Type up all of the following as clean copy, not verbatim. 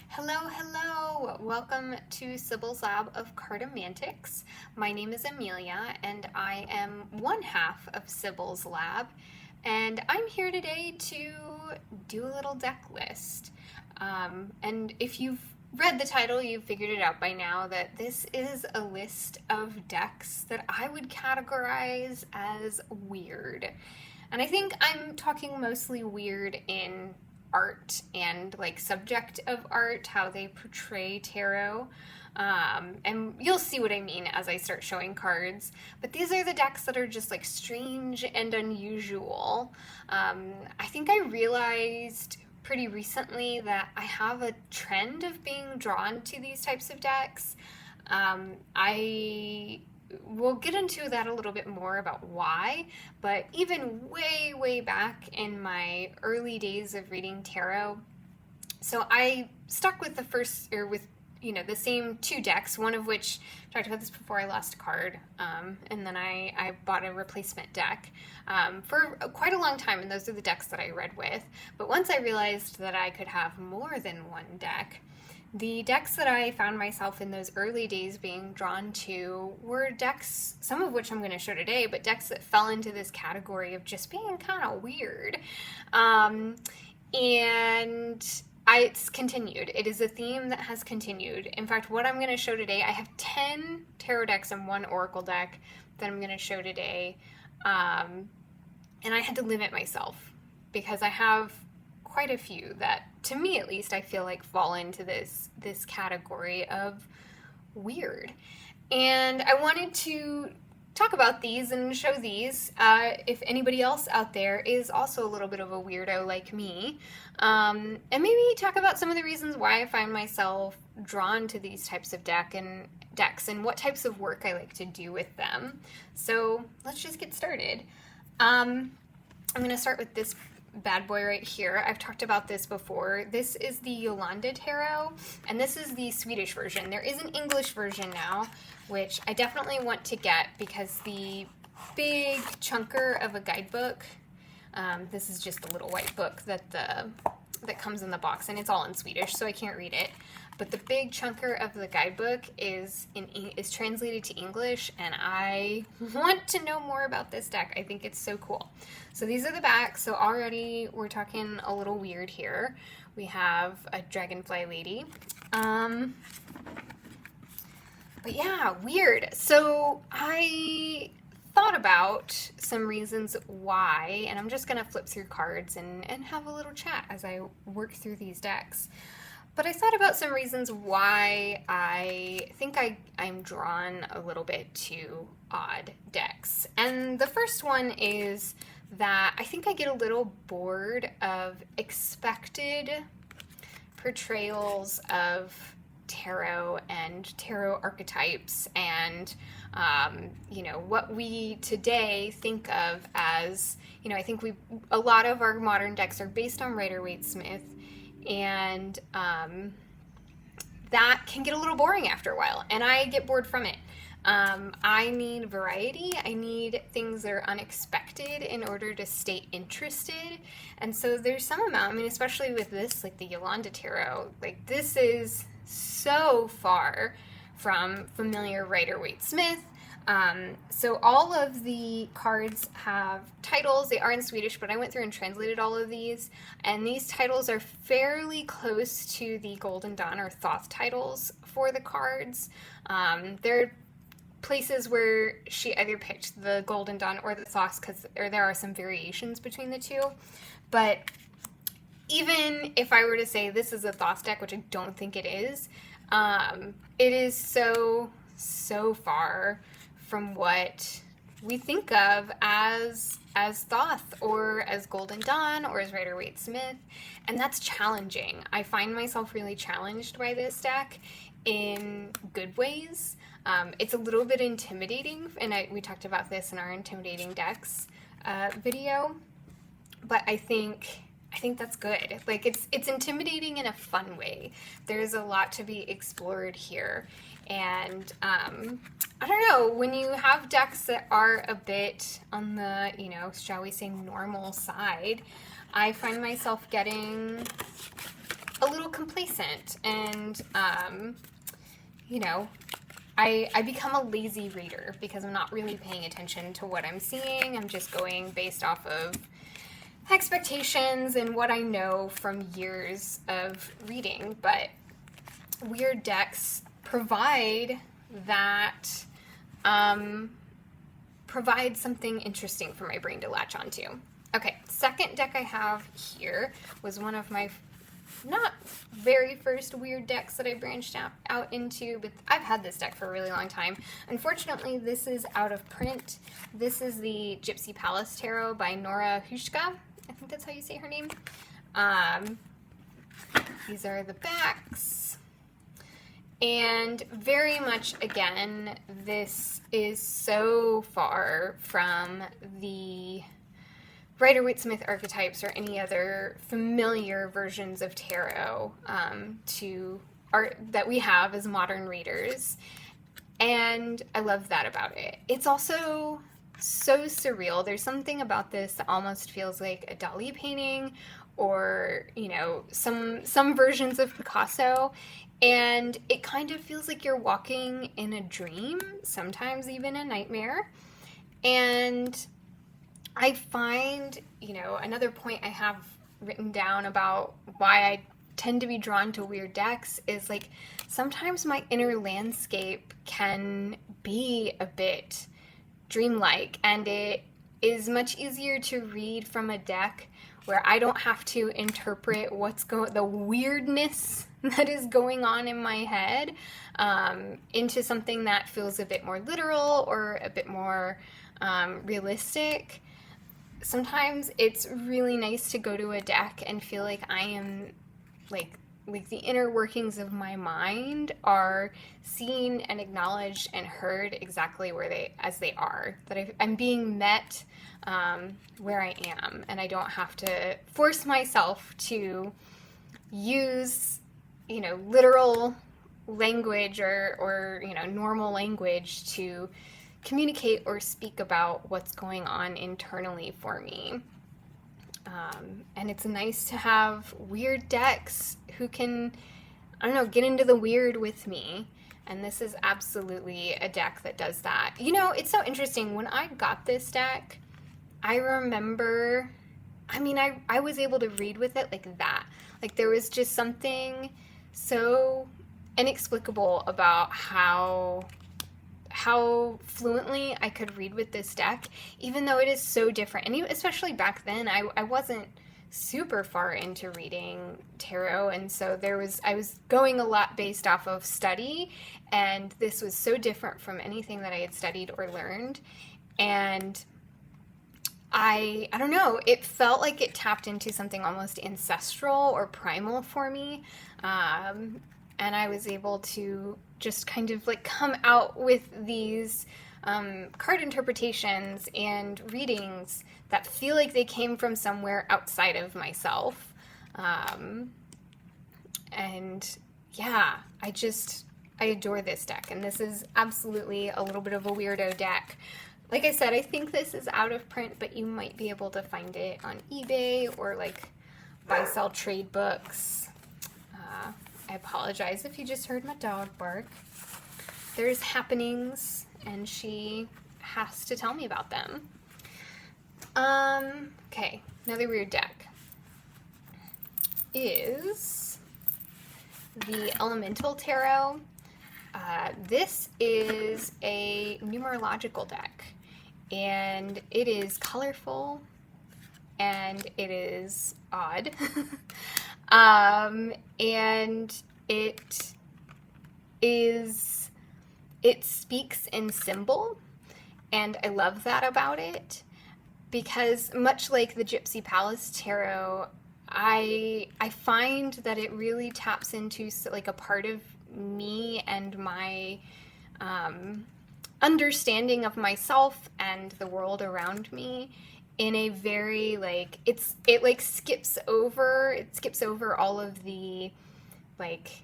Hello, hello! Welcome to Sibyl's Lab of Cartomantics. My name is Amelia, and I am one half of Sibyl's Lab, and I'm here today to do a little deck list. And if you've read the title, you've figured it out by now that this is a list of decks that I would categorize as weird. And I think I'm talking mostly weird in art and like subject of art, how they portray tarot, and you'll see what I mean as I start showing cards. But these are the decks that are just like strange and unusual. I think I realized pretty recently that I have a trend of being drawn to these types of decks. We'll get into that a little bit more about why, but even way back in my early days of reading tarot, so I stuck with the same two decks, one of which, I talked about this before, I lost a card, and then I bought a replacement deck for quite a long time, and those are the decks that I read with. But once I realized that I could have more than one deck, the decks that I found myself in those early days being drawn to were decks, some of which I'm going to show today, but decks that fell into this category of just being kind of weird. It's continued. It is a theme that has continued. In fact, what I'm going to show today, I have 10 tarot decks and one oracle deck that I'm going to show today. And I had to limit myself because I have quite a few that, to me at least, I feel like fall into this category of weird. And I wanted to talk about these and show these if anybody else out there is also a little bit of a weirdo like me, and maybe talk about some of the reasons why I find myself drawn to these types of decks and what types of work I like to do with them. So let's just get started. I'm going to start with this bad boy right here. I've talked about this before. This is the Yolanda Tarot, and this is the Swedish version. There is an English version now, which I definitely want to get because the big chunker of a guidebook, this is just a little white book that comes in the box, and it's all in Swedish, so I can't read it. But the big chunker of the guidebook is translated to English, and I want to know more about this deck. I think it's so cool. So these are the backs. So already we're talking a little weird here. We have a dragonfly lady. But yeah, weird. So I thought about some reasons why, and I'm just going to flip through cards and have a little chat as I work through these decks. But I thought about some reasons why I think I'm drawn a little bit to odd decks. And the first one is that I think I get a little bored of expected portrayals of tarot and tarot archetypes and, what we today think of as, I think a lot of our modern decks are based on Rider-Waite-Smith. And that can get a little boring after a while, and I get bored from it. I need variety. I need things that are unexpected in order to stay interested. And so there's some amount, especially with this, like the Yolanda Tarot, like this is so far from familiar Rider-Waite-Smith. So all of the cards have titles. They are in Swedish, but I went through and translated all of these, and these titles are fairly close to the Golden Dawn or Thoth titles for the cards. They're places where she either picked the Golden Dawn or the Thoth, there are some variations between the two. But even if I were to say this is a Thoth deck, which I don't think it is so far from what we think of as Thoth or as Golden Dawn or as Rider-Waite-Smith, and that's challenging. I find myself really challenged by this deck in good ways. It's a little bit intimidating, and we talked about this in our Intimidating Decks video, but I think that's good. Like it's intimidating in a fun way. There's a lot to be explored here. And I don't know, when you have decks that are a bit on the, shall we say normal side, I find myself getting a little complacent, and you know, I become a lazy reader because I'm not really paying attention to what I'm seeing. I'm just going based off of expectations and what I know from years of reading. But weird decks provide that, provide something interesting for my brain to latch onto. Okay, second deck I have here was one of my not very first weird decks that I branched out into, but I've had this deck for a really long time. Unfortunately, this is out of print. This is the Gypsy Palace Tarot by Nora Hushka. I think that's how you say her name. These are the backs. And very much, again, this is so far from the Rider-Waite-Smith archetypes or any other familiar versions of tarot that we have as modern readers. And I love that about it. It's also so surreal. There's something about this that almost feels like a Dali painting, or, you know, some versions of Picasso. And it kind of feels like you're walking in a dream, sometimes even a nightmare. And I find, you know, another point I have written down about why I tend to be drawn to weird decks is, like, sometimes my inner landscape can be a bit dreamlike, and it is much easier to read from a deck where I don't have to interpret the weirdness that is going on in my head into something that feels a bit more literal or a bit more realistic. Sometimes it's really nice to go to a deck and feel like I am, like the inner workings of my mind are seen and acknowledged and heard exactly as they are. That I'm being met where I am, and I don't have to force myself to use, you know, literal language or you know, normal language to communicate or speak about what's going on internally for me. And it's nice to have weird decks who can, I don't know, get into the weird with me. And this is absolutely a deck that does that. You know, it's so interesting. When I got this deck, I remember, I mean, I was able to read with it like that. Like, there was just something so inexplicable about how fluently I could read with this deck, even though it is so different. And especially back then, I wasn't super far into reading tarot, and so I was going a lot based off of study, and this was so different from anything that I had studied or learned. And I don't know, it felt like it tapped into something almost ancestral or primal for me. And I was able to just kind of like come out with these card interpretations and readings that feel like they came from somewhere outside of myself. And yeah, I adore this deck. And this is absolutely a little bit of a weirdo deck. Like I said, I think this is out of print, but you might be able to find it on eBay or like buy, sell, trade books. I apologize if you just heard my dog bark. There's happenings, and she has to tell me about them. Okay, another weird deck is the Elemental Tarot. This is a numerological deck, and it is colorful, and it is odd. And it speaks in symbol, and I love that about it, because much like the Gypsy Palace Tarot, I find that it really taps into like a part of me and my understanding of myself and the world around me in a very, like, it skips over all of the, like,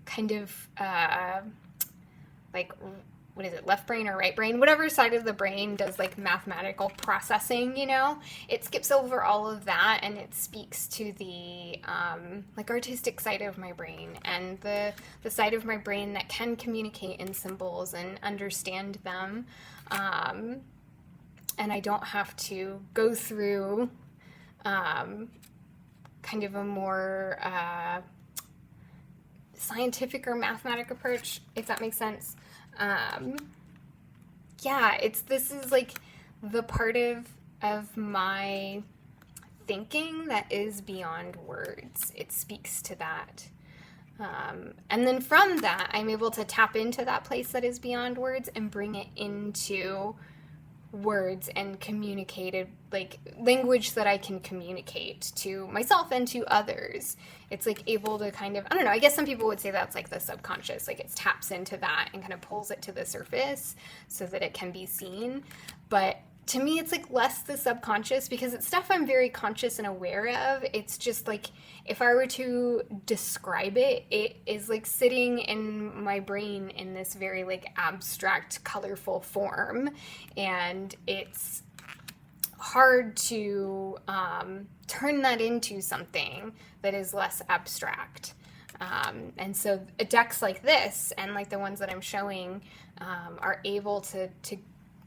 kind of like what is it, left brain or right brain, whatever side of the brain does like mathematical processing, you know, it skips over all of that and it speaks to the like artistic side of my brain and the side of my brain that can communicate in symbols and understand them. And I don't have to go through kind of a more scientific or mathematic approach, if that makes sense. Yeah, this is like the part of my thinking that is beyond words. It speaks to that. And then from that, I'm able to tap into that place that is beyond words and bring it into words and communicate it, like language that I can communicate to myself and to others. It's like able to kind of, I don't know, I guess some people would say that's like the subconscious, like it taps into that and kind of pulls it to the surface so that it can be seen. But to me, it's like less the subconscious because it's stuff I'm very conscious and aware of. It's just like, if I were to describe it, it is like sitting in my brain in this very like abstract, colorful form. And it's hard to turn that into something that is less abstract. And so decks like this and like the ones that I'm showing are able to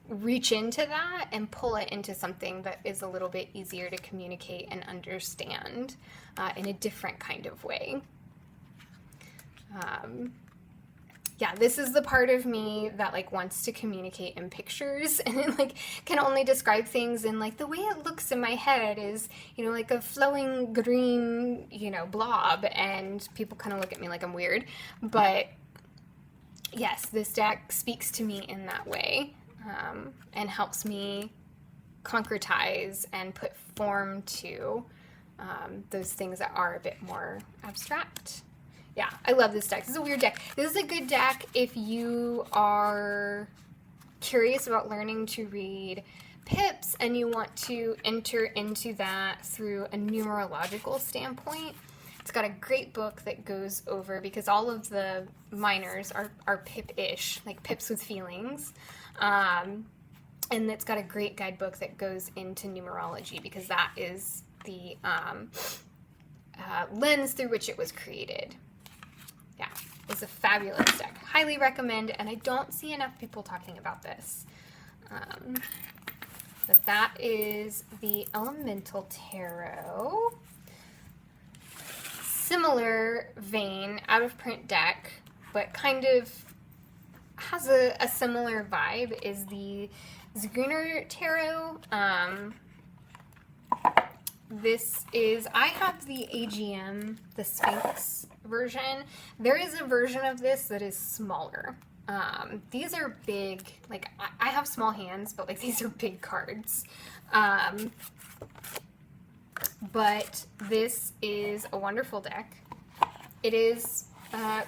reach into that and pull it into something that is a little bit easier to communicate and understand in a different kind of way. Yeah, this is the part of me that like wants to communicate in pictures and it like can only describe things in like the way it looks in my head is, you know, like a flowing green, you know, blob, and people kind of look at me like I'm weird. But yes, this deck speaks to me in that way. And helps me concretize and put form to those things that are a bit more abstract. Yeah, I love this deck. This is a weird deck. This is a good deck if you are curious about learning to read pips and you want to enter into that through a numerological standpoint. It's got a great book that goes over, because all of the minors are pip-ish, like pips with feelings. And it's got a great guidebook that goes into numerology because that is the lens through which it was created. Yeah, it's a fabulous deck. Highly recommend, and I don't see enough people talking about this. But that is the Elemental Tarot. Similar vein, out of print deck, but kind of has a similar vibe is the Zigeuner Tarot. This is, I have the AGM, the Sphinx version. There is a version of this that is smaller. These are big, like I have small hands, but like these are big cards. But this is a wonderful deck. It is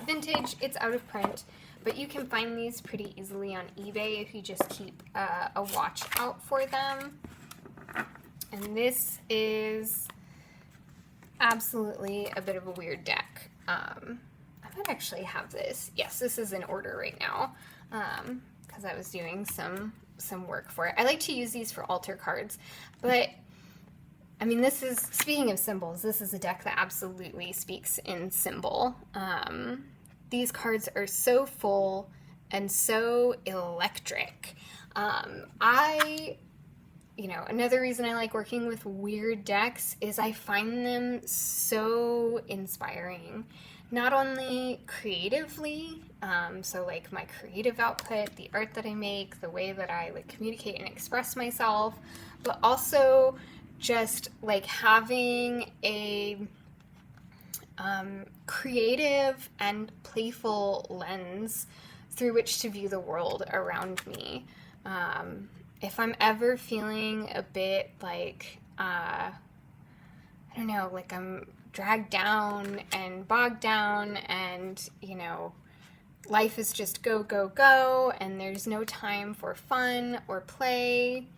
vintage, it's out of print, but you can find these pretty easily on eBay if you just keep a watch out for them. And this is absolutely a bit of a weird deck. I might actually have this. Yes, this is in order right now because I was doing some work for it. I like to use these for altar cards, but I mean, this is, speaking of symbols, this is a deck that absolutely speaks in symbol. These cards are so full and so electric. Another reason I like working with weird decks is I find them so inspiring. Not only creatively, so like my creative output, the art that I make, the way that I like communicate and express myself, but also just like having a creative and playful lens through which to view the world around me. If I'm ever feeling a bit like, I don't know, like I'm dragged down and bogged down and, you know, life is just go, go, go, and there's no time for fun or play,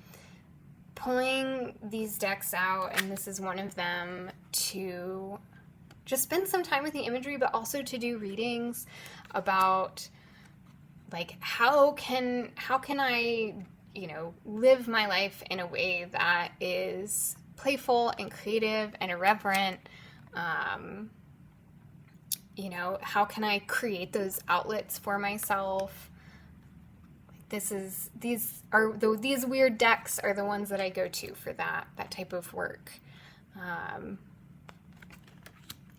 pulling these decks out, and this is one of them, to just spend some time with the imagery, but also to do readings about like, how can I, you know, live my life in a way that is playful and creative and irreverent? You know, how can I create those outlets for myself? These weird decks are the ones that I go to for that type of work.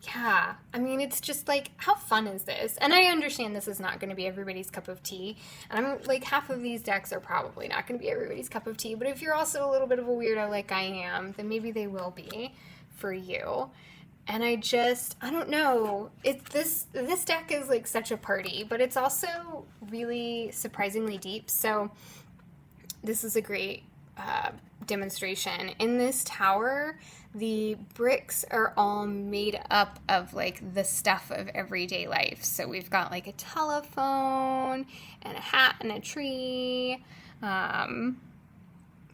Yeah, I mean, it's just like, how fun is this? And I understand this is not going to be everybody's cup of tea. And I'm like, half of these decks are probably not going to be everybody's cup of tea. But if you're also a little bit of a weirdo like I am, then maybe they will be for you. And I don't know. This deck is like such a party, but it's also really surprisingly deep. So this is a great demonstration. In this tower, the bricks are all made up of like the stuff of everyday life. So we've got like a telephone and a hat and a tree. I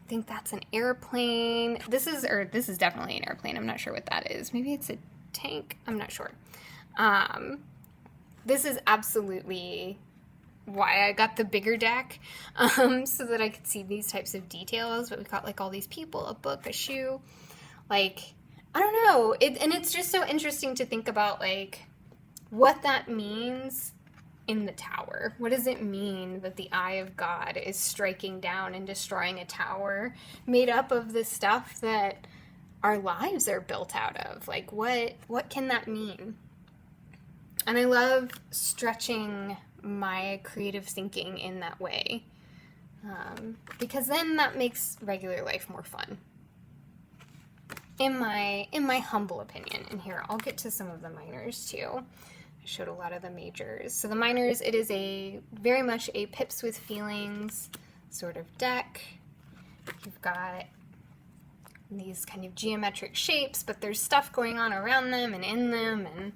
think that's an airplane. This is definitely an airplane. I'm not sure what that is. Maybe it's a tank. I'm not sure. This is absolutely why I got the bigger deck, so that I could see these types of details. But we've got like all these people, a book, a shoe. Like, I don't know. And it's just so interesting to think about like what that means in the tower. What does it mean that the eye of God is striking down and destroying a tower made up of the stuff that our lives are built out of? Like, what can that mean? And I love stretching my creative thinking in that way, because then that makes regular life more fun, in my humble opinion. And here, I'll get to some of the minors too. I showed a lot of the majors. So the minors, it is very much a pips with feelings sort of deck. You've got these kind of geometric shapes, but there's stuff going on around them and in them and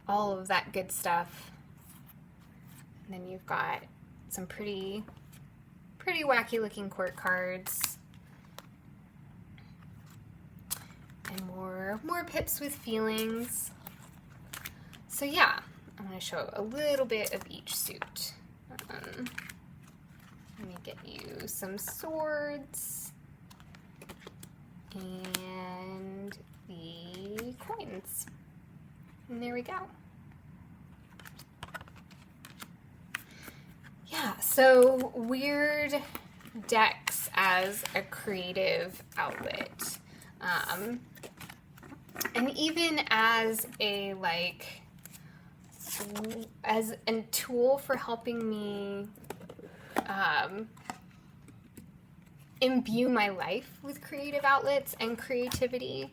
all of that good stuff. And then you've got some pretty wacky looking court cards. And more pips with feelings. So yeah, I'm going to show a little bit of each suit. Let me get you some swords and the coins. And there we go. Yeah, so weird decks as a creative outlet. And even as a tool for helping me imbue my life with creative outlets and creativity.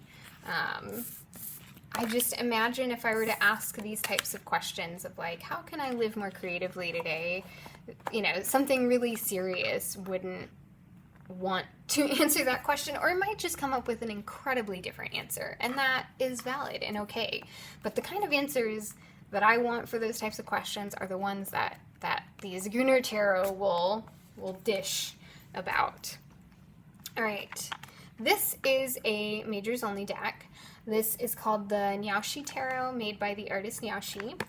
I just imagine if I were to ask these types of questions of like, how can I live more creatively today? You know, something really serious wouldn't want to answer that question, or it might just come up with an incredibly different answer, and that is valid and okay. But the kind of answers that I want for those types of questions are the ones that the Zigeuner Tarot will dish about. All right, this is a majors only deck. This is called the Naoshi Tarot, made by the artist Naoshi.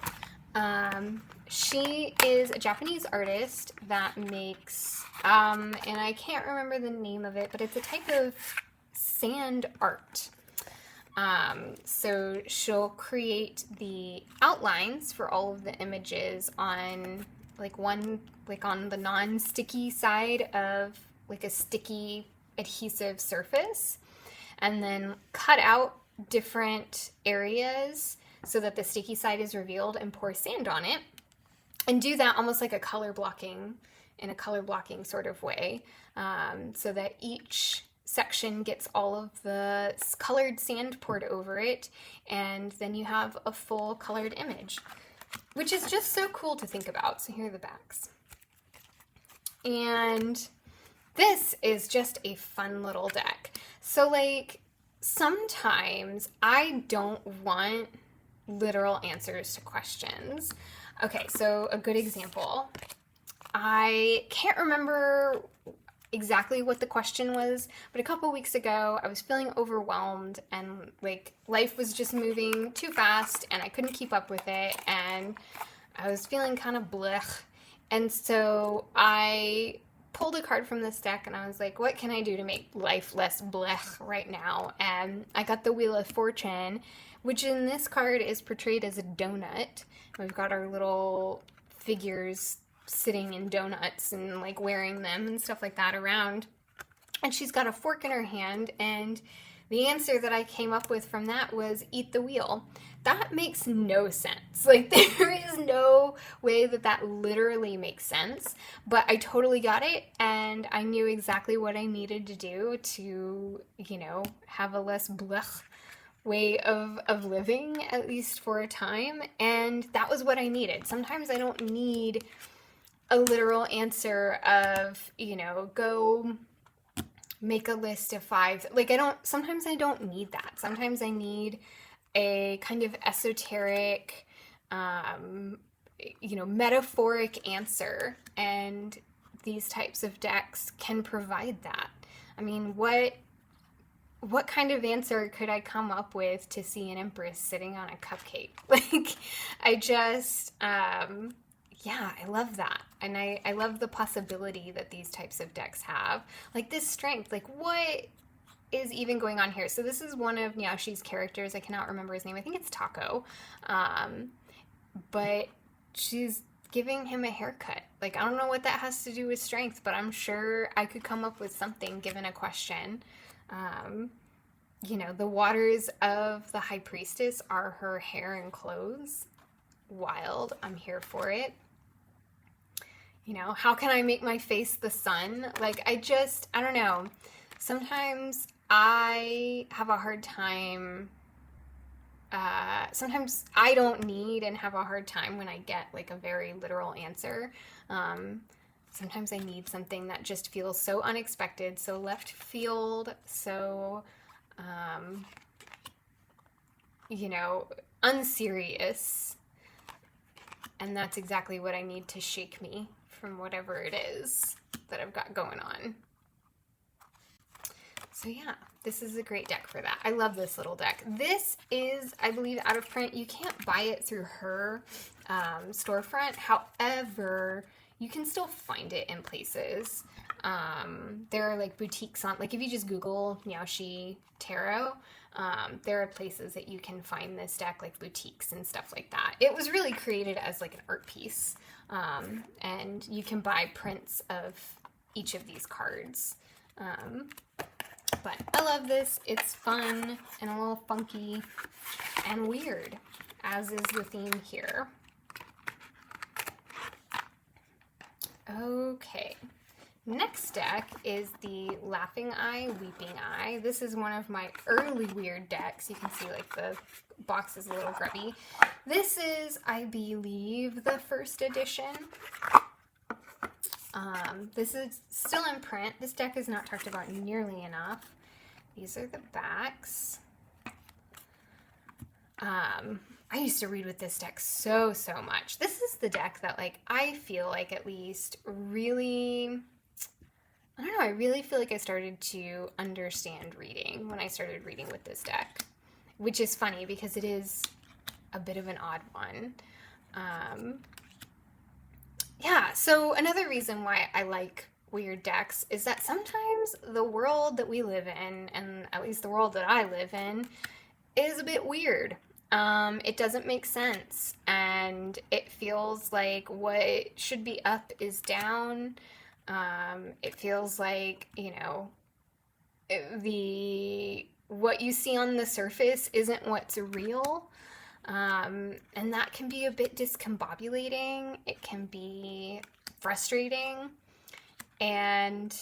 She is a Japanese artist that makes, and I can't remember the name of it, but it's a type of sand art. So she'll create the outlines for all of the images on on the non-sticky side of like a sticky adhesive surface, and then cut out different areas so that the sticky side is revealed and pour sand on it, and do that almost like in a color blocking sort of way, so that each section gets all of the colored sand poured over it, and then you have a full colored image, which is just so cool to think about. So here are the backs. And this is just a fun little deck. So like, sometimes I don't want literal answers to questions. Okay, so a good example. I can't remember exactly what the question was, but a couple weeks ago I was feeling overwhelmed, and like life was just moving too fast and I couldn't keep up with it, and I was feeling kind of blech. And so I pulled a card from this deck and I was like, what can I do to make life less blech right now? And I got the Wheel of Fortune, which in this card is portrayed as a donut. We've got our little figures sitting in donuts and like wearing them and stuff like that around. And she's got a fork in her hand, and the answer that I came up with from that was eat the wheel. That makes no sense. Like, there is no way that that literally makes sense, but I totally got it, and I knew exactly what I needed to do to, you know, have a less blech way of living, at least for a time, and that was what I needed. Sometimes I don't need a literal answer of, you know, go make a list of 5. Like, sometimes I don't need that. Sometimes I need a kind of esoteric, you know, metaphoric answer, and these types of decks can provide that. I mean, what kind of answer could I come up with to see an empress sitting on a cupcake? Like, I just, yeah, I love that. And I love the possibility that these types of decks have. Like, this strength, like, what is even going on here? So this is one of Naoshi's characters. I cannot remember his name. I think it's Taco. But she's giving him a haircut. Like, I don't know what that has to do with strength, but I'm sure I could come up with something given a question. You know, the waters of the High Priestess are her hair and clothes. Wild. I'm here for it. You know, how can I make my face the sun? Like, I don't know. Sometimes I have a hard time. Sometimes I don't need and have a hard time when I get like a very literal answer. Sometimes I need something that just feels so unexpected, so left field, so, you know, unserious. And that's exactly what I need to shake me from whatever it is that I've got going on. So yeah, this is a great deck for that. I love this little deck. This is, I believe, out of print. You can't buy it through her storefront. However, you can still find it in places. There are like boutiques on, like if you just Google Naoshi Tarot, there are places that you can find this deck, like boutiques and stuff like that. It was really created as like an art piece, and you can buy prints of each of these cards. But I love this. It's fun and a little funky and weird, as is the theme here. Okay. Next deck is the Laughing Eye, Weeping Eye. This is one of my early weird decks. You can see like the box is a little grubby. This is, I believe, the first edition. This is still in print. This deck is not talked about nearly enough. These are the backs. I used to read with this deck so much. This is the deck that, like, I feel like at least really, I don't know, I really feel like I started to understand reading when I started reading with this deck, which is funny because it is a bit of an odd one. Yeah, so another reason why I like weird decks is that sometimes the world that we live in, and at least the world that I live in, is a bit weird. It doesn't make sense, and it feels like what should be up is down. It feels like, you know, what you see on the surface isn't what's real. And that can be a bit discombobulating. It can be frustrating. And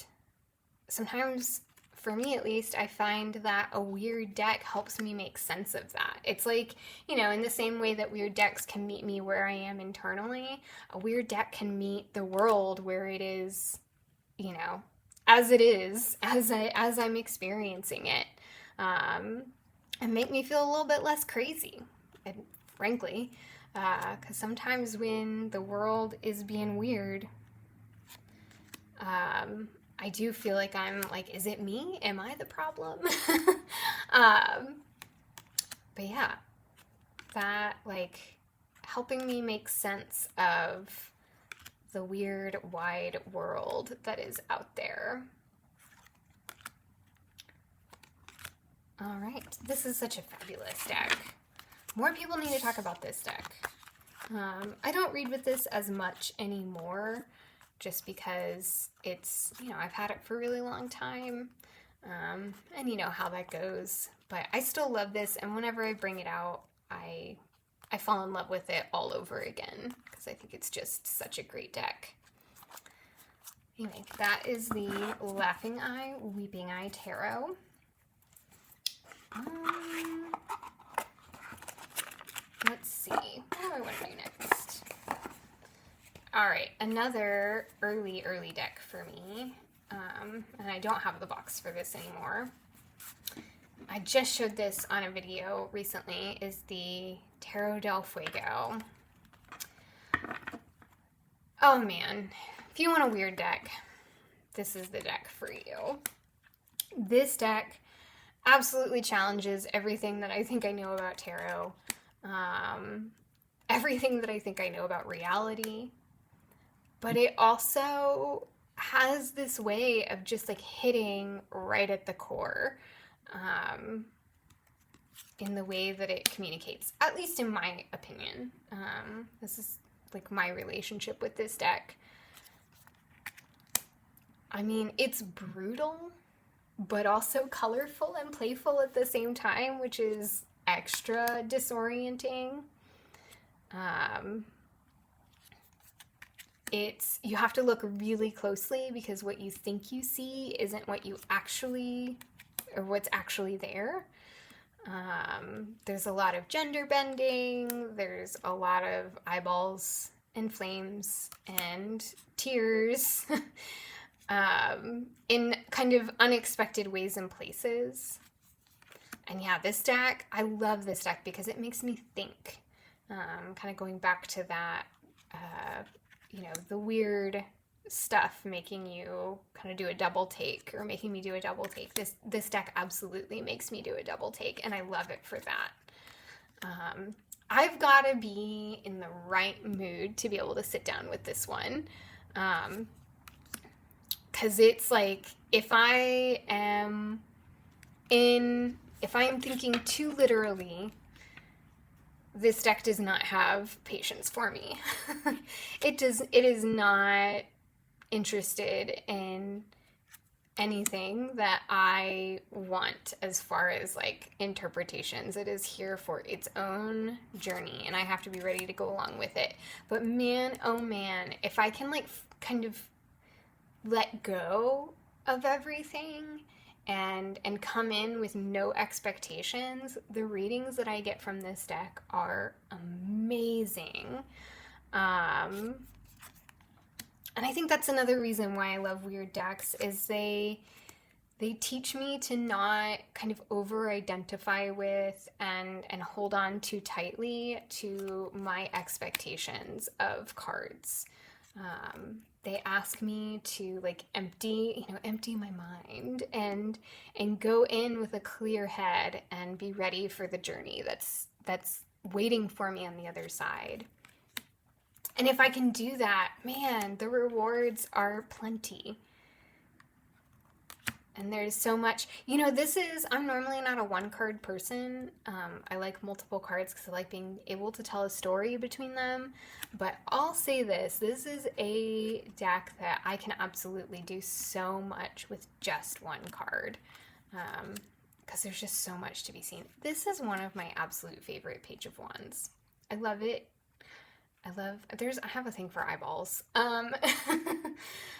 sometimes, for me at least, I find that a weird deck helps me make sense of that. It's like, you know, in the same way that weird decks can meet me where I am internally, a weird deck can meet the world where it is, you know, as it is, as I'm experiencing it, and make me feel a little bit less crazy. And frankly, because sometimes when the world is being weird, I do feel like I'm like, is it me? Am I the problem? But yeah, that like helping me make sense of the weird, wide world that is out there. All right, this is such a fabulous deck. More people need to talk about this deck. I don't read with this as much anymore, just because it's, you know, I've had it for a really long time, and you know how that goes. But I still love this, and whenever I bring it out, I fall in love with it all over again, because I think it's just such a great deck. Anyway, that is the Laughing Eye, Weeping Eye Tarot. Let's see, what do I want to do next? All right, another early deck for me, and I don't have the box for this anymore. I just showed this on a video recently, is the Tarot del Fuego. Oh man, if you want a weird deck, this is the deck for you. This deck absolutely challenges everything that I think I know about tarot, everything that I think I know about reality, but it also has this way of just like hitting right at the core, in the way that it communicates, at least in my opinion. This is like my relationship with this deck. I mean, it's brutal, but also colorful and playful at the same time, which is extra disorienting. You have to look really closely, because what you think you see isn't what you actually, or what's actually there. There's a lot of gender bending, there's a lot of eyeballs and flames and tears, in kind of unexpected ways and places. And yeah, this deck, I love this deck because it makes me think. Kind of going back to that, you know, the weird stuff making you kind of do a double take, or making me do a double take. This deck absolutely makes me do a double take, and I love it for that. I've got to be in the right mood to be able to sit down with this one. Because it's like, if I am thinking too literally, this deck does not have patience for me. It is not interested in anything that I want as far as like interpretations. It is here for its own journey, and I have to be ready to go along with it. But man, oh man, if I can like kind of let go of everything and come in with no expectations, the readings that I get from this deck are amazing. And I think that's another reason why I love weird decks, is they teach me to not kind of over-identify with and hold on too tightly to my expectations of cards. They ask me to like empty my mind and go in with a clear head and be ready for the journey that's waiting for me on the other side. And if I can do that, man, the rewards are plenty. And there's so much, you know, I'm normally not a one card person. I like multiple cards because I like being able to tell a story between them. But I'll say this is a deck that I can absolutely do so much with just one card. Because there's just so much to be seen. This is one of my absolute favorite Page of Wands. I love it. I have a thing for eyeballs.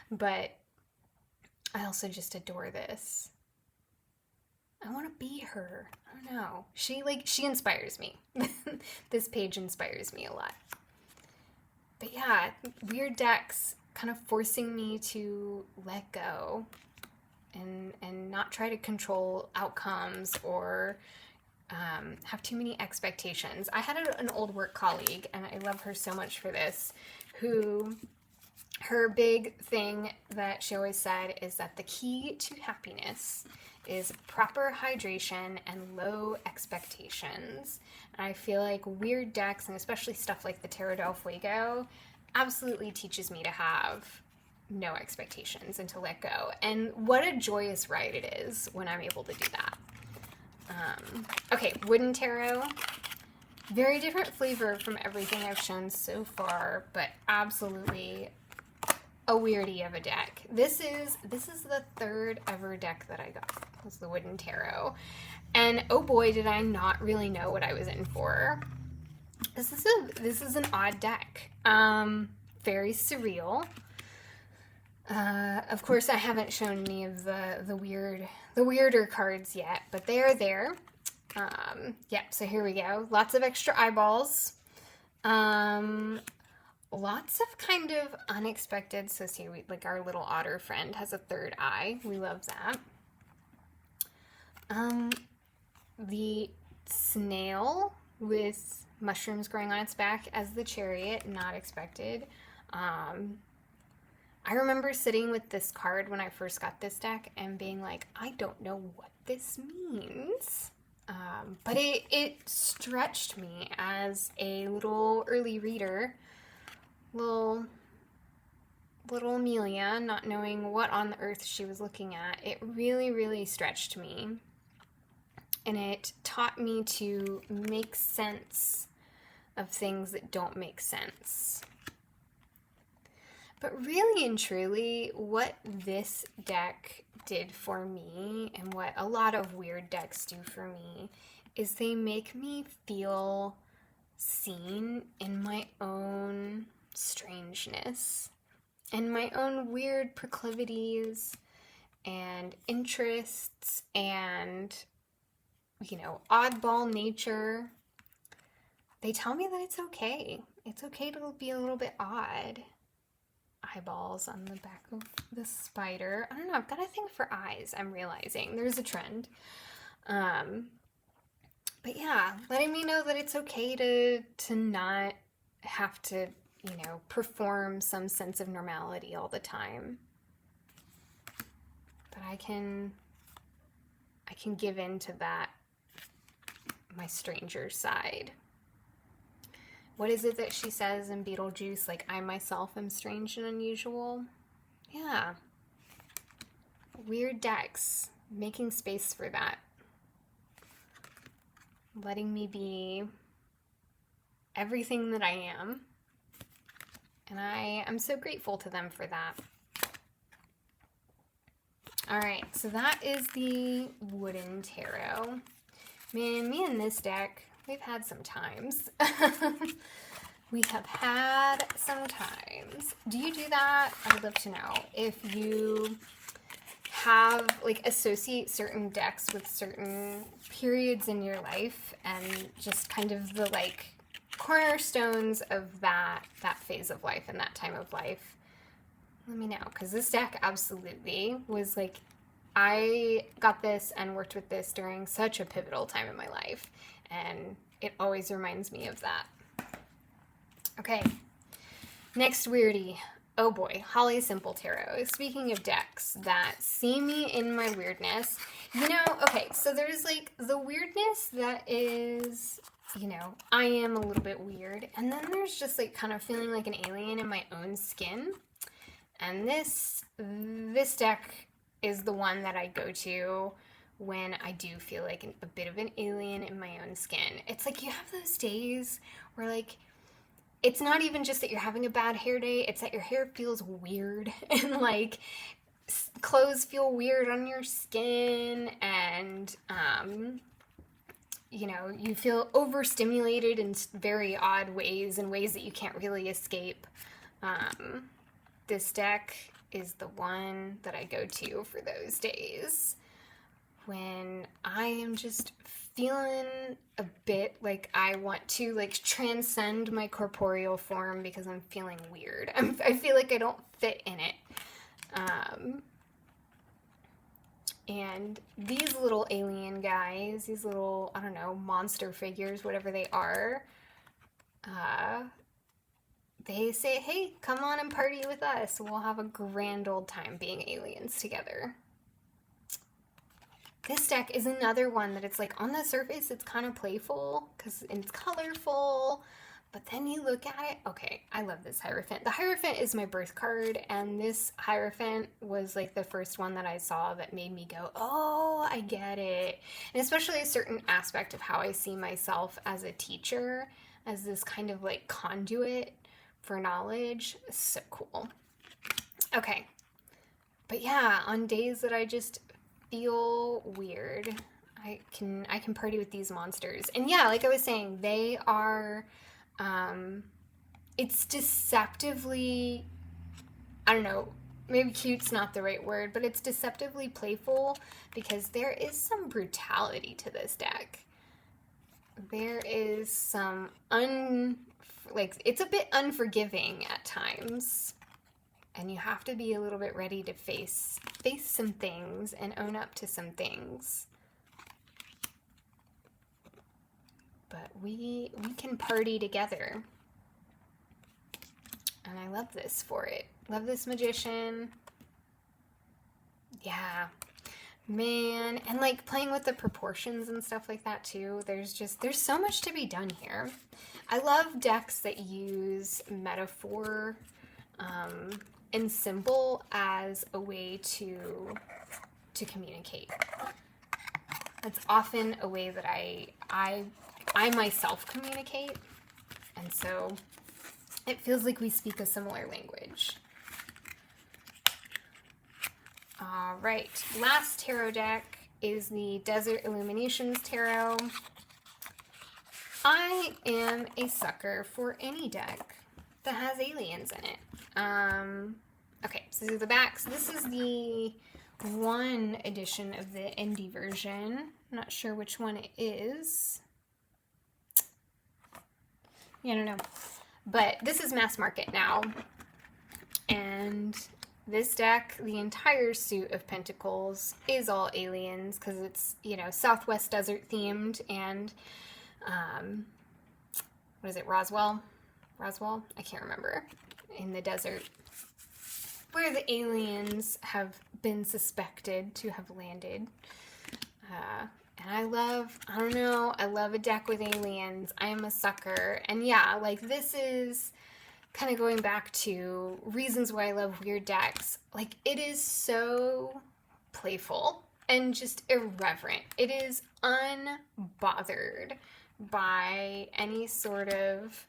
But I also just adore this. I want to be her. I don't know. She inspires me. This page inspires me a lot. But yeah, weird decks kind of forcing me to let go and not try to control outcomes or have too many expectations. I had an old work colleague, and I love her so much for this, who her big thing that she always said is that the key to happiness is proper hydration and low expectations. And I feel like weird decks, and especially stuff like the Tarot del Fuego, absolutely teaches me to have no expectations and to let go. And what a joyous ride it is when I'm able to do that. Okay, Wooden Tarot. Very different flavor from everything I've shown so far, but absolutely a weirdie of a deck. This is the third ever deck that I got. It was the Wooden Tarot. And oh boy, did I not really know what I was in for. This is an odd deck. Very surreal. Of course, I haven't shown any of the weirder cards yet, but they are there. Yeah, so here we go. Lots of extra eyeballs. Lots of kind of unexpected, so see, like our little otter friend has a third eye. We love that. The snail with mushrooms growing on its back as the chariot, not expected. I remember sitting with this card when I first got this deck and being like, I don't know what this means. But it stretched me as a little early reader. Little Amelia, not knowing what on the earth she was looking at. It really, really stretched me. And it taught me to make sense of things that don't make sense. But really and truly, what this deck did for me, and what a lot of weird decks do for me, is they make me feel seen in my own strangeness and my own weird proclivities and interests and, you know, oddball nature. They tell me that it's okay. It's okay to be a little bit odd. Eyeballs on the back of the spider. I don't know, I've got a thing for eyes, I'm realizing. There's a trend. But yeah, letting me know that it's okay to not have to, you know, perform some sense of normality all the time. But I can give in to that, my stranger side. What is it that she says in Beetlejuice? Like, I myself am strange and unusual? Yeah. Weird decks. Making space for that. Letting me be everything that I am. And I'm so grateful to them for that. Alright, so that is the Wooden Tarot. Man, me and this deck, we've had some times. We have had some times. Do you do that? I would love to know. If you have, like, associate certain decks with certain periods in your life and just kind of the, like, cornerstones of that phase of life and that time of life, let me know. Because this deck absolutely was, like, I got this and worked with this during such a pivotal time in my life. And it always reminds me of that. Okay, next weirdie. Oh boy, Holly Simple Tarot. Speaking of decks that see me in my weirdness, you know, okay, so there's like the weirdness that is, you know, I am a little bit weird, and then there's just like kind of feeling like an alien in my own skin. And this deck is the one that I go to when I do feel like a bit of an alien in my own skin. It's like you have those days where, like, it's not even just that you're having a bad hair day, it's that your hair feels weird and, like, clothes feel weird on your skin and, you know, you feel overstimulated in very odd ways, in ways that you can't really escape. This deck is the one that I go to for those days when I am just feeling a bit like I want to, like, transcend my corporeal form because I'm feeling weird. I feel like I don't fit in it. And these little alien guys, these little, I don't know, monster figures, whatever they are, they say, hey, come on and party with us. We'll have a grand old time being aliens together. This deck is another one that it's like on the surface it's kind of playful because it's colorful, but then you look at it, okay, I love this Hierophant. The Hierophant is my birth card, and this Hierophant was like the first one that I saw that made me go, oh, I get it. And especially a certain aspect of how I see myself as a teacher, as this kind of like conduit for knowledge. So cool. Okay. But yeah, on days that I just feel weird, I can party with these monsters. And yeah, like I was saying, they are it's deceptively, I don't know, maybe cute's not the right word, but it's deceptively playful because there is some brutality to this deck. There is some it's a bit unforgiving at times. And you have to be a little bit ready to face some things and own up to some things. But we can party together. And I love this for it. Love this Magician. Yeah. Man, and like playing with the proportions and stuff like that too. There's so much to be done here. I love decks that use metaphor and symbol as a way to communicate. That's often a way that I myself communicate, and so it feels like we speak a similar language. All right, last tarot deck is the Desert Illuminations Tarot. I am a sucker for any deck that has aliens in it. Okay, so these are the backs. This is the one edition of the indie version. I'm not sure which one it is. Yeah, I don't know. But this is mass market now. And this deck, the entire suit of pentacles, is all aliens because it's, you know, Southwest Desert themed and, what is it, Roswell? I can't remember. In the desert, where the aliens have been suspected to have landed. And I love a deck with aliens. I am a sucker. And yeah, like this is kind of going back to reasons why I love weird decks. Like it is so playful and just irreverent. It is unbothered by any sort of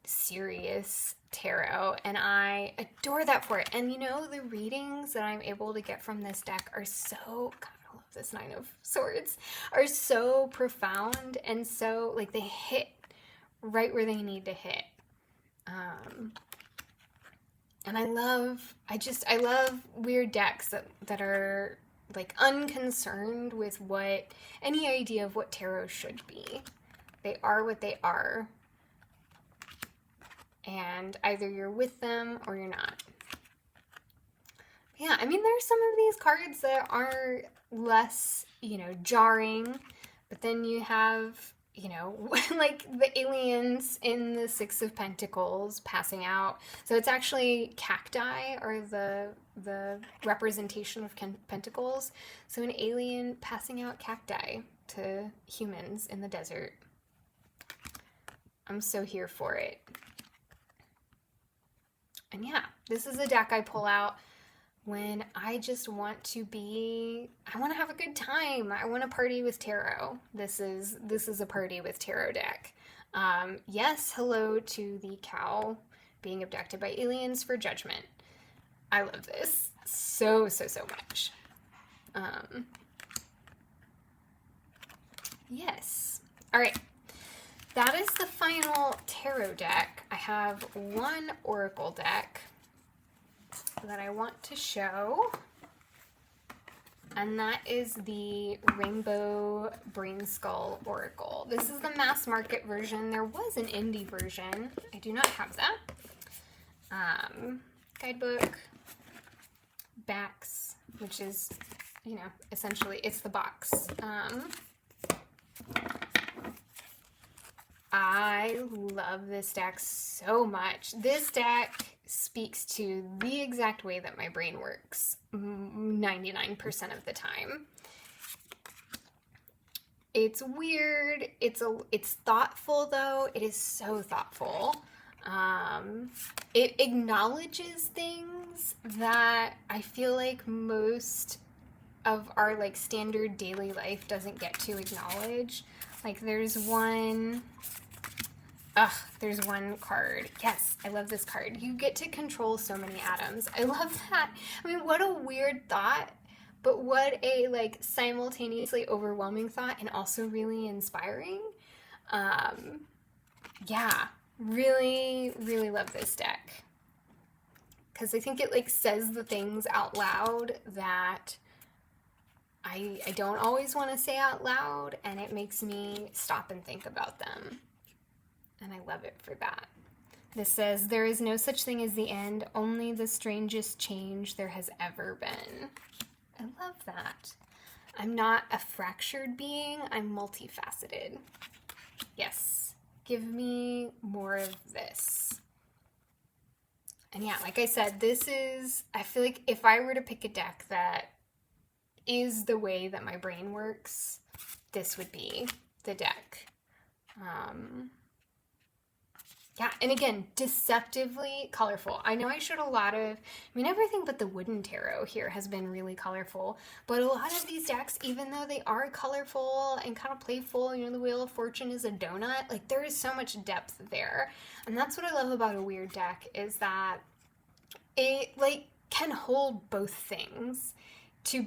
serious tarot, and I adore that for it. And you know, the readings that I'm able to get from this deck are so, God, I love this Nine of Swords, are so profound and so, like, they hit right where they need to hit. And I love weird decks that are like unconcerned with what any idea of what tarot should be. They are what they are. And either you're with them or you're not. Yeah, I mean, there's some of these cards that are less, you know, jarring, but then you have, you know, like the aliens in the Six of Pentacles passing out. So it's actually cacti are the representation of pentacles. So an alien passing out cacti to humans in the desert. I'm so here for it. And yeah, this is a deck I pull out when I just want I want to have a good time. I want to party with tarot. This is a party with tarot deck. Yes, hello to the cow being abducted by aliens for judgment. I love this so much. Yes. All right. That is the final tarot deck. I have one oracle deck that I want to show, and that is the Rainbow Brainskull Oracle. This is the mass market version. There was an indie version. I do not have that. Guidebook, backs, which is, you know, essentially it's the box. I love this deck so much. This deck speaks to the exact way that my brain works 99% of the time. It's weird. It's thoughtful though. It is so thoughtful. It acknowledges things that I feel like most of our like standard daily life doesn't get to acknowledge. Like there's one card. Yes, I love this card. You get to control so many atoms. I love that. I mean, what a weird thought, but what a like simultaneously overwhelming thought and also really inspiring. Yeah, really, really love this deck. Because I think it like says the things out loud that I don't always want to say out loud, and it makes me stop and think about them. And I love it for that. This says, there is no such thing as the end, only the strangest change there has ever been. I love that. I'm not a fractured being, I'm multifaceted. Yes, give me more of this. And yeah, like I said, this is, I feel like if I were to pick a deck that is the way that my brain works, this would be the deck. Yeah, and again, deceptively colorful. I know I showed a lot of, everything but the wooden tarot here has been really colorful, but a lot of these decks, even though they are colorful and kind of playful, the Wheel of Fortune is a donut, like there is so much depth there. And that's what I love about a weird deck, is that it like can hold both things. To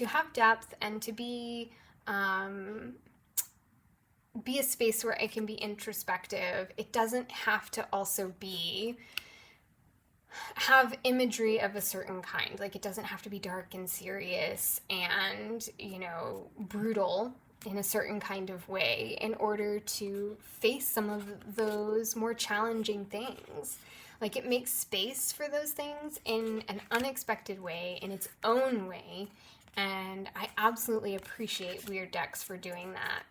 have depth and to be a space where I can be introspective. It doesn't have to also have imagery of a certain kind. Like it doesn't have to be dark and serious and, brutal in a certain kind of way in order to face some of those more challenging things. Like it makes space for those things in an unexpected way, in its own way, and I absolutely appreciate weird decks for doing that.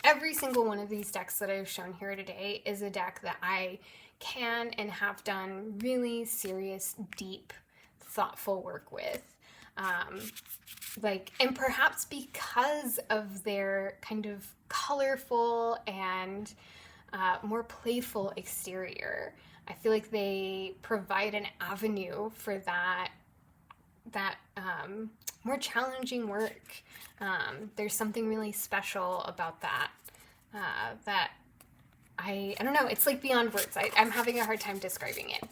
Every single one of these decks that I've shown here today is a deck that I can and have done really serious, deep, thoughtful work with. And perhaps because of their kind of colorful and more playful exterior, I feel like they provide an avenue for that more challenging work. There's something really special about that. That I don't know. It's like beyond words. I'm having a hard time describing it.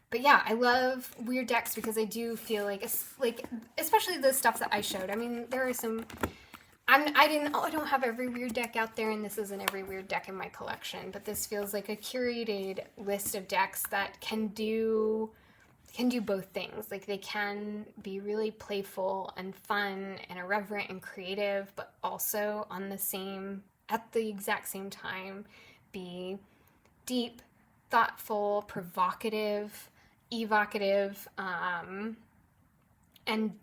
But yeah, I love weird decks because I do feel like especially the stuff that I showed. There are some. I don't have every weird deck out there, and this isn't every weird deck in my collection, but this feels like a curated list of decks that can do both things. Like they can be really playful and fun and irreverent and creative, but also at the exact same time, be deep, thoughtful, provocative, evocative, and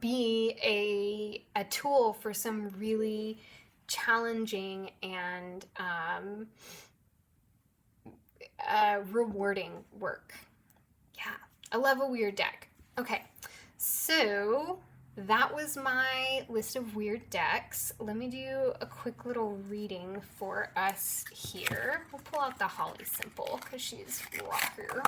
be a tool for some really challenging and rewarding work. Yeah, I love a weird deck. Okay, so that was my list of weird decks. Let me do a quick little reading for us here. We'll pull out the Holly Simple because she's rocker.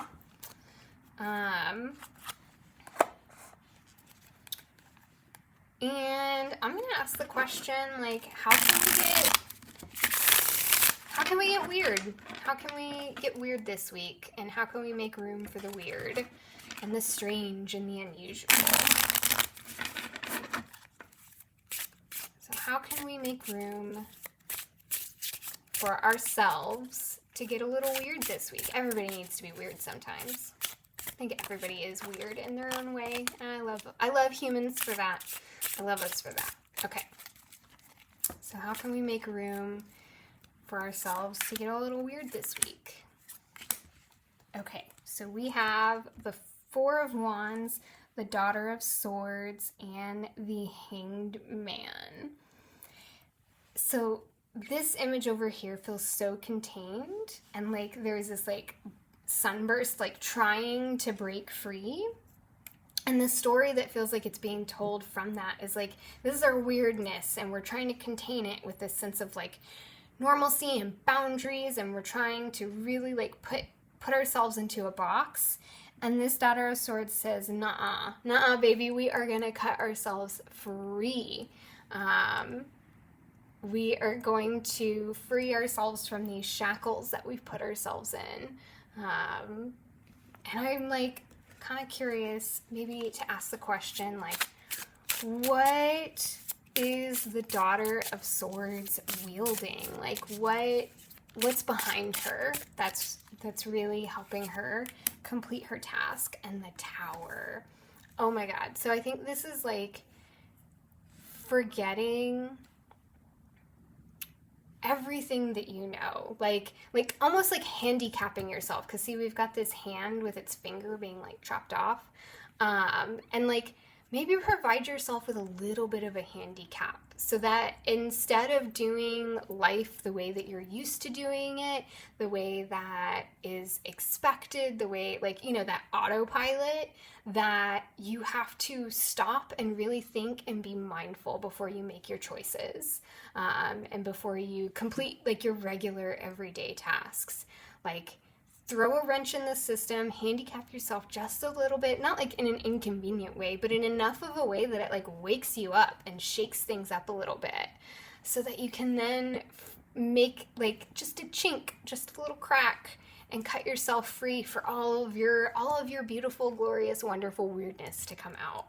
And I'm gonna ask the question, like, how can we get weird? How can we get weird this week? And how can we make room for the weird and the strange and the unusual? So how can we make room for ourselves to get a little weird this week? Everybody needs to be weird sometimes. I think everybody is weird in their own way, and I love humans for that. I love us for that. Okay. So how can we make room for ourselves to get a little weird this week? Okay, so we have the Four of Wands, the Daughter of Swords, and the Hanged Man. So this image over here feels so contained, and like there's this like sunburst like trying to break free. And the story that feels like it's being told from that is like, this is our weirdness, and we're trying to contain it with this sense of like normalcy and boundaries, and we're trying to really like put ourselves into a box. And this Daughter of Swords says, nah, nah, baby, we are gonna cut ourselves free. We are going to free ourselves from these shackles that we've put ourselves in. And I'm like kind of curious maybe to ask the question, like, what is the Daughter of Swords wielding? Like, what's behind her that's really helping her complete her task? And the Tower. Oh my God. So I think this is like forgetting everything that you know, like almost like handicapping yourself, because see, we've got this hand with its finger being like chopped off, and like maybe provide yourself with a little bit of a handicap, so that instead of doing life the way that you're used to doing it, the way that is expected, the way, like, you know, that autopilot, that you have to stop and really think and be mindful before you make your choices, and before you complete like your regular everyday tasks. Like, throw a wrench in the system, handicap yourself just a little bit, not like in an inconvenient way, but in enough of a way that it like wakes you up and shakes things up a little bit, so that you can then make like just a chink, just a little crack, and cut yourself free for all of your beautiful, glorious, wonderful weirdness to come out.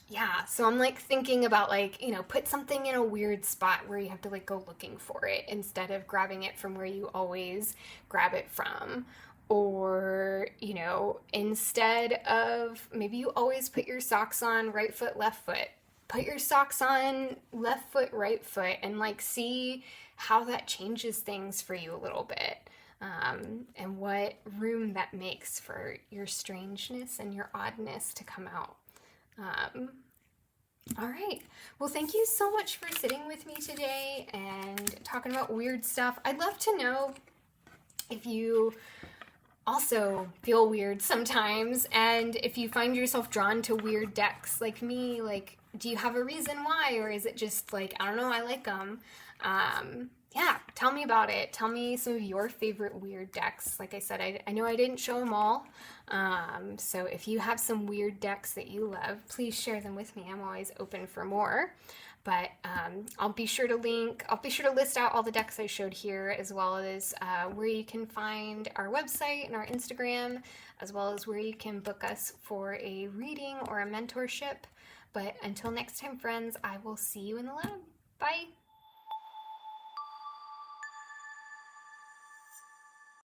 Yeah, so I'm like thinking about, like, you know, put something in a weird spot where you have to like go looking for it instead of grabbing it from where you always grab it from. Or, you know, instead of, maybe you always put your socks on right foot, left foot. Put your socks on left foot, right foot, and like see how that changes things for you a little bit. And what room that makes for your strangeness and your oddness to come out. All right. Well, thank you so much for sitting with me today and talking about weird stuff. I'd love to know if you also feel weird sometimes, and if you find yourself drawn to weird decks like me. Like, do you have a reason why, or is it just like, I don't know, I like them? Yeah, tell me about it. Tell me some of your favorite weird decks. Like I said, I know I didn't show them all. So if you have some weird decks that you love, please share them with me. I'm always open for more. But I'll be sure to list out all the decks I showed here, as well as where you can find our website and our Instagram, as well as where you can book us for a reading or a mentorship. But until next time, friends, I will see you in the lab. Bye.